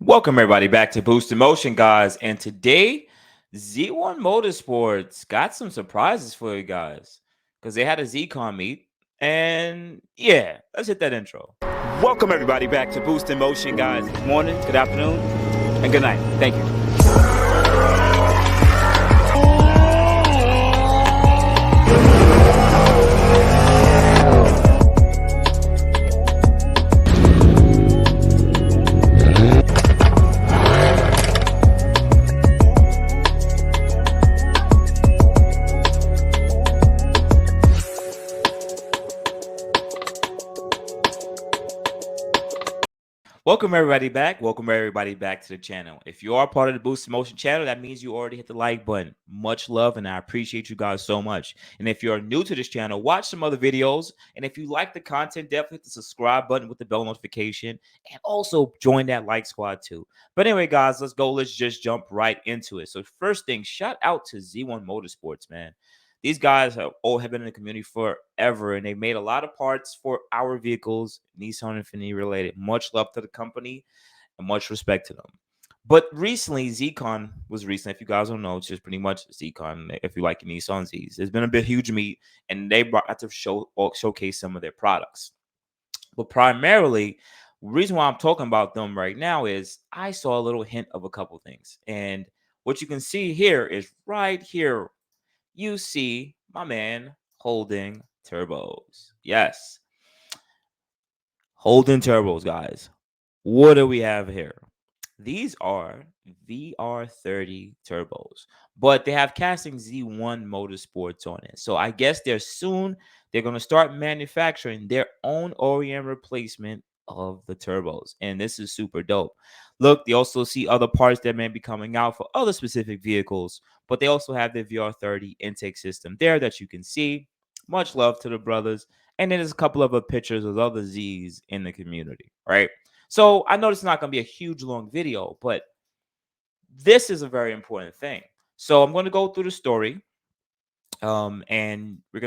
Welcome everybody back to Boost in Motion, guys. And today, Z1 Motorsports got some surprises for you guys because they had a ZCon meet. And yeah, let's hit that intro. Welcome everybody back to Boost in Motion, guys. Good morning, good afternoon, and good night. Thank you. Welcome everybody back. Welcome everybody back to the channel. If you are part of the Boost in Motion channel, that means you already hit the like button. Much love, and I appreciate you guys so much. And if you're new to this channel, watch some other videos. And if you like the content, definitely hit the subscribe button with the bell notification, and also join that like squad too. But anyway, guys, let's go. Let's just jump right into it. So first thing, shout out to Z1 Motorsports, man. These guys have been in the community forever, and they made a lot of parts for our vehicles, Nissan Infiniti related. Much love to the company and much respect to them. But recently, ZCon was recent. If you guys don't know, it's just pretty much ZCon. If you like Nissan Z's, there's been a bit huge meet, and they brought to showcase some of their products. But primarily, reason why I'm talking about them right now is I saw a little hint of a couple things, and what you can see here is right here you see my man holding turbos. Yes, holding turbos, guys. What do we have here? These are VR30 turbos, but they have casting Z1 Motorsports on it. So I guess they're going to start manufacturing their own OEM replacement of the turbos, and this is super dope. Look, they also see other parts that may be coming out for other specific vehicles, but they also have the VR30 intake system there that you can see. Much love to the brothers. And then there's a couple of other pictures of other Z's in the community, right? So I know it's not going to be a huge long video, but this is a very important thing. So I'm going to go through the story, and we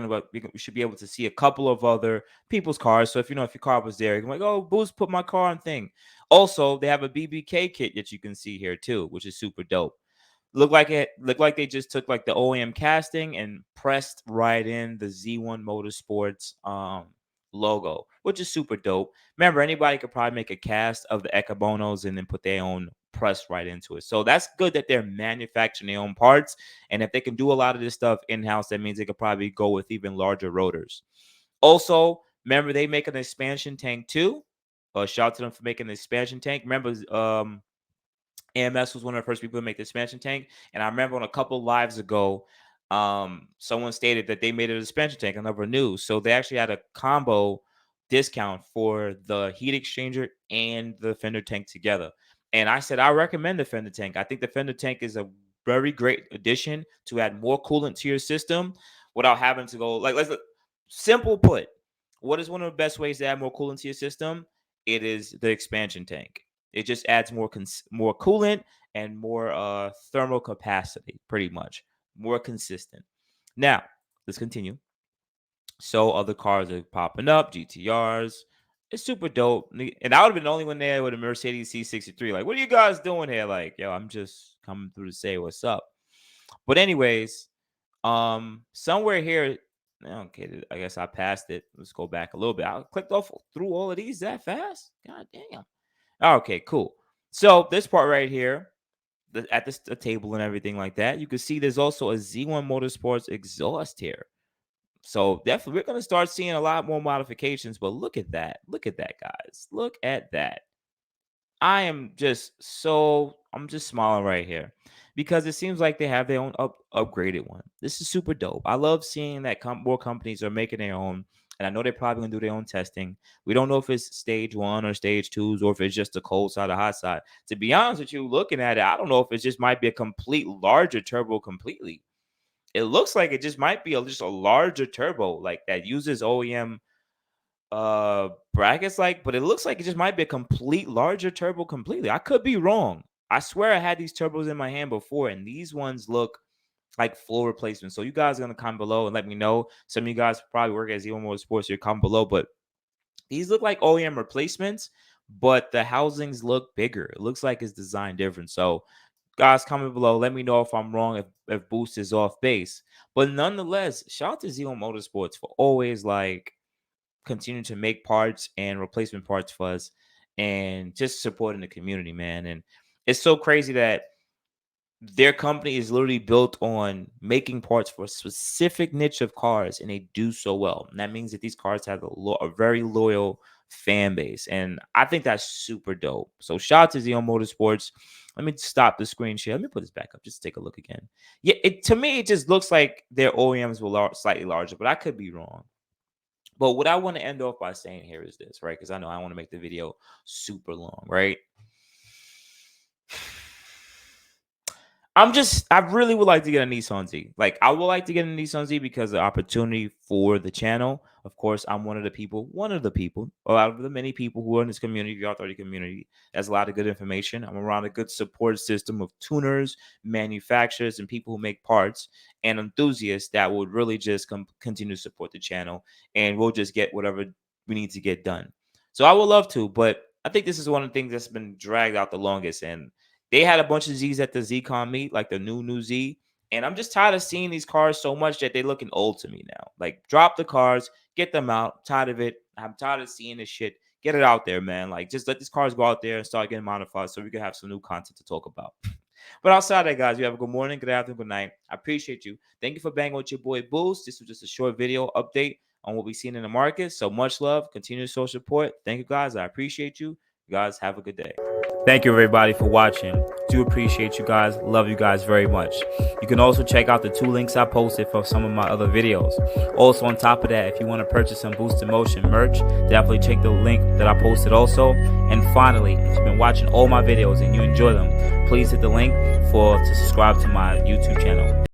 should be able to see a couple of other people's cars. So if your car was there, you're like, oh, Boost put my car on thing. Also, they have a Bbk kit that you can see here too, which is super dope. Looked like they just took like the OEM casting and pressed right in the Z1 Motorsports logo, which is super dope. Remember, anybody could probably make a cast of the Ekabonos and then put their own press right into it. So that's good that they're manufacturing their own parts. And if they can do a lot of this stuff in-house, that means they could probably go with even larger rotors. Also, remember, they make an expansion tank too. Shout out to them for making an expansion tank. Remember, AMS was one of the first people to make the expansion tank. And I remember on a couple lives ago, someone stated that they made an expansion tank. I never knew. So they actually had a combo discount for the heat exchanger and the fender tank together. And I said, I recommend the fender tank. I think the fender tank is a very great addition to add more coolant to your system without having to go like, simple put, what is one of the best ways to add more coolant to your system? It is the expansion tank. It just adds more coolant and more thermal capacity, pretty much more consistent. Now, let's continue. So other cars are popping up, GTRs. It's super dope. And I would have been the only one there with a Mercedes C63. Like, what are you guys doing here? Like, yo, I'm just coming through to say what's up. But anyways, somewhere here, okay, I guess I passed it. Let's go back a little bit. I clicked off through all of these that fast. God damn. Okay, cool. So this part right here, at the table and everything like that, you can see there's also a Z1 Motorsports exhaust here. So definitely we're going to start seeing a lot more modifications, but look at that. Look at that, guys. Look at that. I'm just smiling right here because it seems like they have their own upgraded one. This is super dope. I love seeing that more companies are making their own, and I know they're probably gonna do their own testing. We don't know if it's stage 1 or stage 2s or if it's just the cold side or hot side. To be honest with you, looking at it, I don't know if it just might be a complete larger turbo completely. It looks like it just might be just a larger turbo like that uses OEM brackets, like, but it looks like it just might be a complete larger turbo completely. I could be wrong. I swear I had these turbos in my hand before, and these ones look like full replacements. So you guys are gonna comment below and let me know. Some of you guys probably work at Z1 Motorsports, so you comment below, but these look like OEM replacements, but the housings look bigger. It looks like it's designed different. So guys, comment below. Let me know if I'm wrong, if Boost is off base. But nonetheless, shout out to Z1 Motorsports for always like continuing to make parts and replacement parts for us and just supporting the community, man. And it's so crazy that their company is literally built on making parts for a specific niche of cars, and they do so well. And that means that these cars have a very loyal fan base, and I think that's super dope. So shout out to Xeon Motorsports. Let me stop the screen share. Let me put this back up just to take a look again. Yeah, to me it just looks like their OEMs were slightly larger, but I could be wrong. But what I want to end off by saying here is this, right? Because I know I want to make the video super long, right? I really would like to get a Nissan Z. Like, I would like to get a Nissan Z because of the opportunity for the channel. Of course, I'm one of the people, out of the many people who are in this community, VR30 community. That's a lot of good information. I'm around a good support system of tuners, manufacturers, and people who make parts, and enthusiasts that would really just continue to support the channel, and we'll just get whatever we need to get done. So I would love to, but I think this is one of the things that's been dragged out the longest, and they had a bunch of Z's at the ZCon meet, like the new Z. And I'm just tired of seeing these cars so much that they're looking old to me now. Like, drop the cars, get them out. I'm tired of it. I'm tired of seeing this shit. Get it out there, man. Like, just let these cars go out there and start getting modified so we can have some new content to talk about. But outside that, guys, you have a good morning, good afternoon, good night. I appreciate you. Thank you for banging with your boy Boost. This was just a short video update on what we've seen in the market. So much love. Continue to show support. Thank you, guys. I appreciate you. You guys have a good day. Thank you, everybody, for watching. Do appreciate you guys. Love you guys very much. You can also check out the 2 links I posted for some of my other videos. Also, on top of that, if you want to purchase some boostinmotion merch, definitely check the link that I posted also. And finally, if you've been watching all my videos and you enjoy them, please hit the link to subscribe to my YouTube channel.